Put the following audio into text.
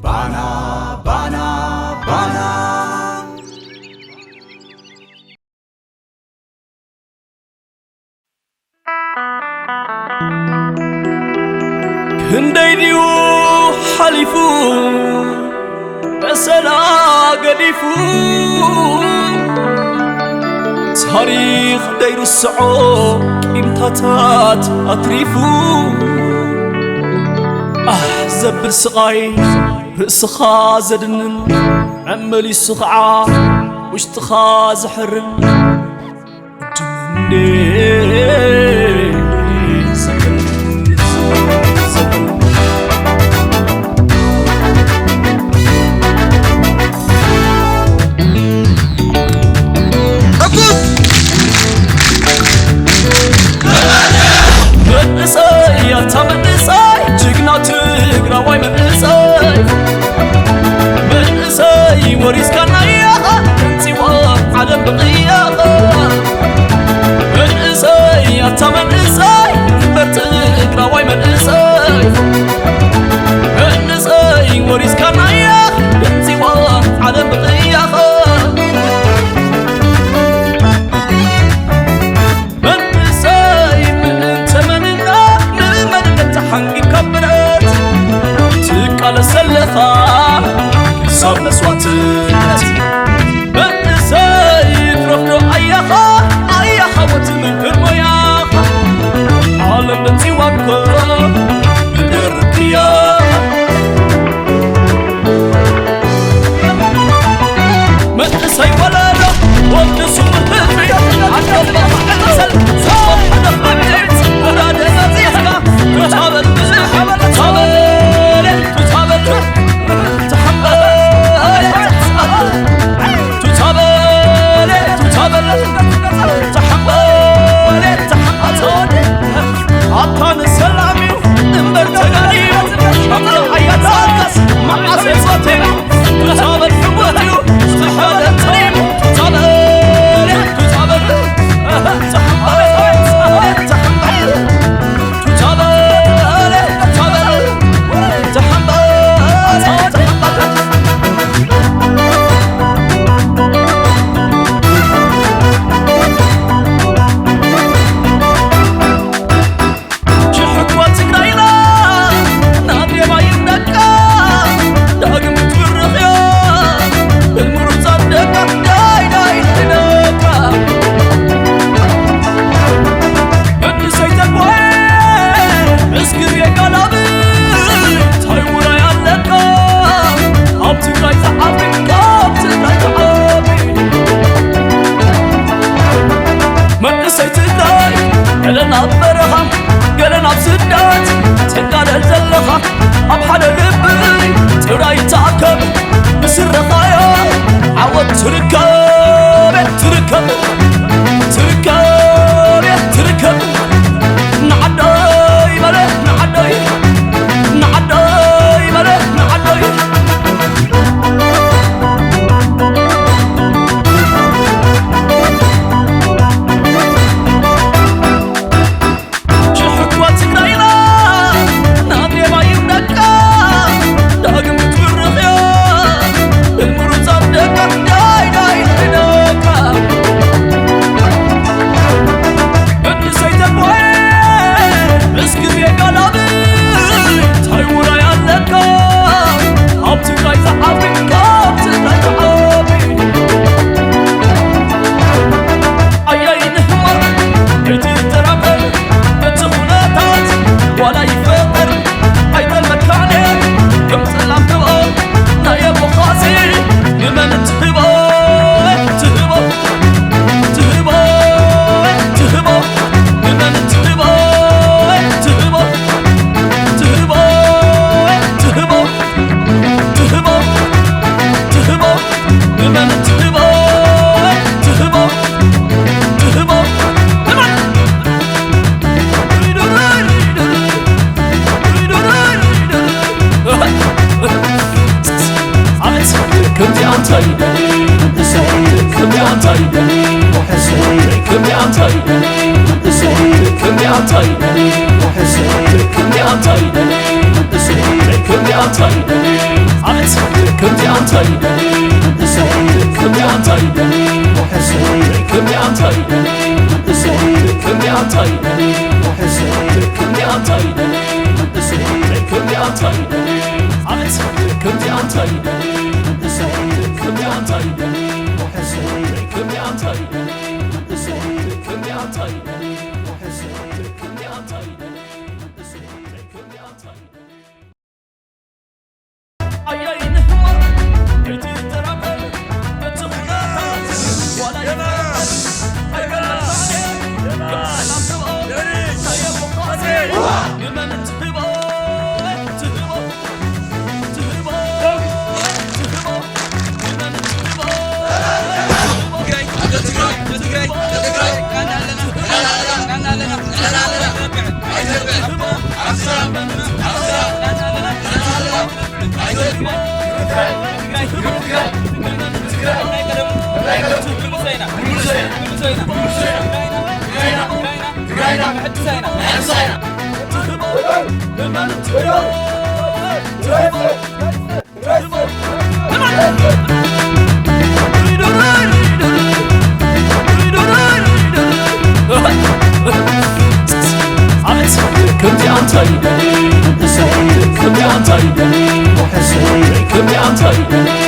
Bana, bana, bana. هنديديو حليفو بسلا قديفو تاريخ دير السعو إمتاتات أطريفو زبر سقاي رأسخا زدنن عملي سخعا واشتخا زحرن وريس كان اياها انتوا عالم بقياها من اساي يا تمن اساي برتق راوي من اساي من اساي وريس كان اياها انتوا عالم بقياها من اساي من تمننا من التحنقي كبرت تقال سلخا صار مسواتت بنساي تروحو اياها وتمن المياها عالم بنتي وابكو بالرقيا مساي ولا لا وابنسو الهفي عند الله انزل صار حدا قبلت ولا دزازيها تتابل قلنا بسدات تنقال الزلخة أبحر الربي تراي تعكب بسر رخايا عود تركب نعداي ملك نعداي ملك نعداي عطيني وحسيت كني عطيني وحسيت كني عطيني አቤት ክብር ያንተ ይሁን ክብር ያንተ ይሁን ክብር ያንተ ይሁን ክብር ያንተ ይሁን ክብር ያንተ ይሁን ክብር ያንተ ይሁን አቤት ክብር ያንተ ይሁን ክብር ያንተ ይሁን ክብር ያንተ ይሁን ክብር ያንተ ይሁን ክብር ያንተ ይሁን ክብር ያንተ ይሁን ክብር ያንተ ይሁን ክብር ያንተ ይሁን